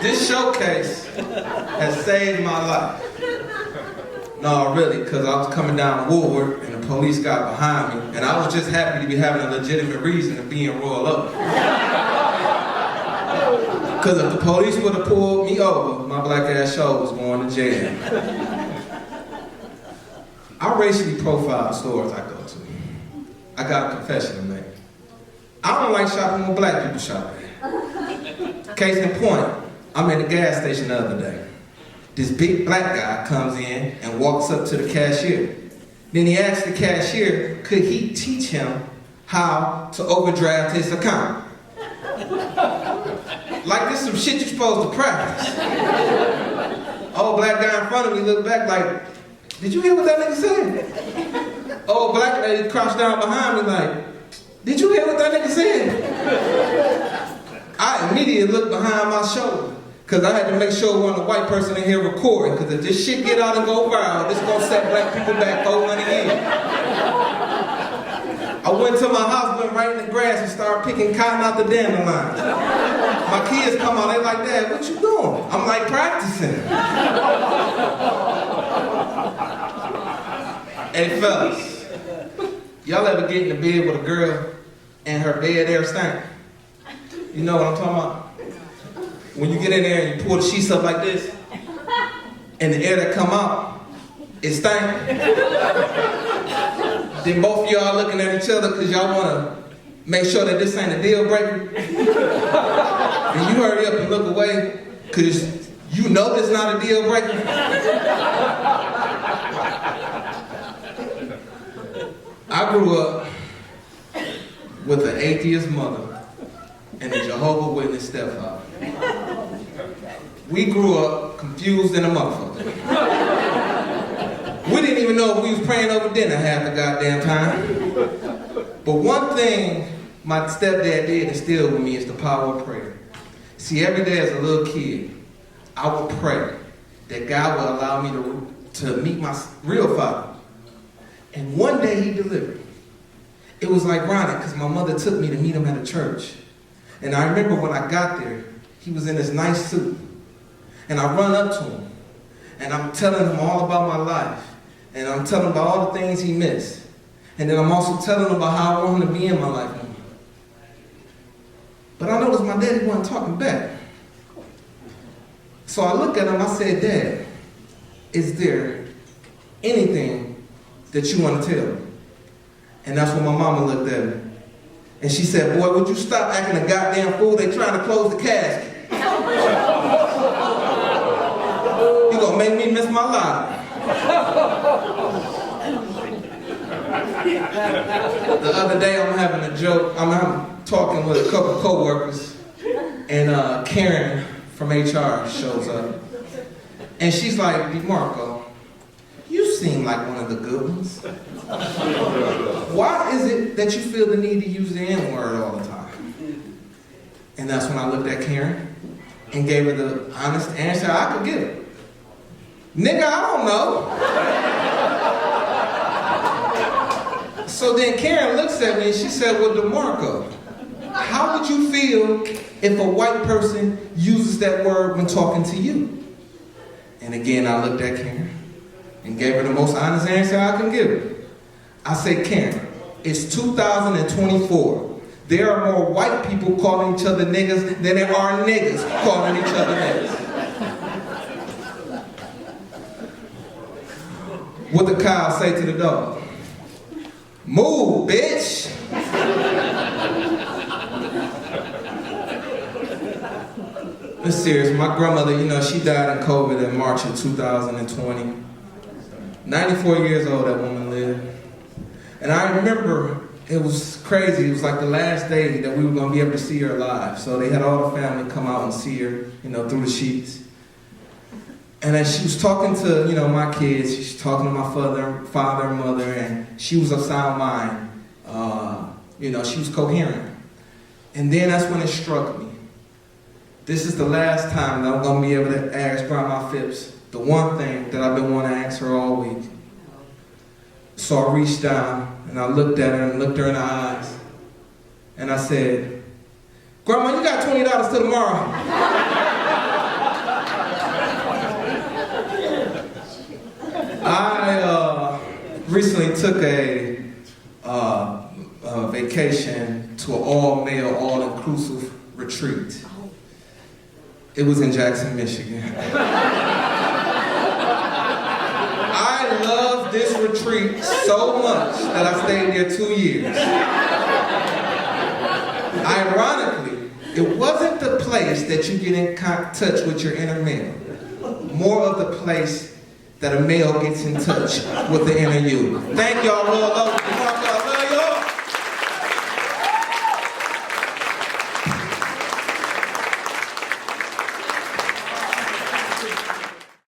This showcase has saved my life. No, really, because I was coming down Woodward and the police got behind me, and I was just happy to be having a legitimate reason of being rolled up. Because if the police would have pulled me over, my black ass show was going to jail. I racially profile the stores I go to. I got a confession to make. I don't like shopping when black people shop at. Case in point, I'm at the gas station the other day. This big black guy comes in and walks up to the cashier. Then he asks the cashier, could he teach him how to overdraft his account? Like this some shit you're supposed to practice. Old black guy in front of me looked back like, did you hear what that nigga said? Old black lady crouched down behind me like, did you hear what that nigga said? I immediately looked behind my shoulder. Because I had to make sure one white person in here recording. Because if this shit get out and go viral, this is going to set black people back 400 years. I went to my house, went right in the grass and started picking cotton out the dandelions. My kids come out, they like, Dad, what you doing? I'm like, practicing. Hey fellas, y'all ever get in the bed with a girl and her bed air stank? You know what I'm talking about? When you get in there and you pull the sheets up like this, and the air that come out, it stank. Then both of y'all looking at each other because y'all want to make sure that this ain't a deal breaker. And you hurry up and look away because you know this not a deal breaker. I grew up with an atheist mother and a Jehovah's Witness stepfather. We grew up confused in a motherfucker. We didn't even know if we was praying over dinner half the goddamn time. But one thing my stepdad did instill with me is the power of prayer. See, every day as a little kid, I would pray that God would allow me to meet my real father. And one day he delivered. It was ironic because my mother took me to meet him at a church. And I remember when I got there, he was in this nice suit. And I run up to him. And I'm telling him all about my life. And I'm telling him about all the things he missed. And then I'm also telling him about how I want him to be in my life. But I noticed my daddy wasn't talking back. So I looked at him, I said, Dad, is there anything that you want to tell me? And that's when my mama looked at me. And she said, boy, would you stop acting a goddamn fool? They trying to close the casket. You gonna make me miss my life. The other day I'm having a joke. I'm talking with a couple co-workers, and Karen from HR shows up. And she's like, Demarco, you seem like one of the good ones. Why is it that you feel the need to use the N-word all the time? And that's when I looked at Karen and gave her the honest answer I could give her. Nigga, I don't know. So then Karen looks at me and she said, well, Demarco, how would you feel if a white person uses that word when talking to you? And again, I looked at Karen and gave her the most honest answer I can give her. I said, Karen, it's 2024. There are more white people calling each other niggas than there are niggas calling each other niggas. What did Kyle say to the dog? Move, bitch! It's serious. My grandmother, she died in COVID in March of 2020. 94 years old, that woman lived. And I remember it was crazy. It was like the last day that we were going to be able to see her alive. So they had all the family come out and see her, through the sheets. And as she was talking to, my kids, she was talking to my father and mother, and she was of sound mind. She was coherent. And then that's when it struck me. This is the last time that I'm going to be able to ask Grandma Phipps the one thing that I've been wanting to ask her all week. So I reached down and I looked at her and looked her in the eyes. And I said, Grandma, you got $20 till tomorrow. recently took a vacation to an all-male, all-inclusive retreat. It was in Jackson, Michigan. I loved this retreat so much that I stayed there 2 years. Ironically, it wasn't the place that you get in touch with your inner male. More of the place that a male gets in touch with the inner you. Thank y'all, Royal Oak.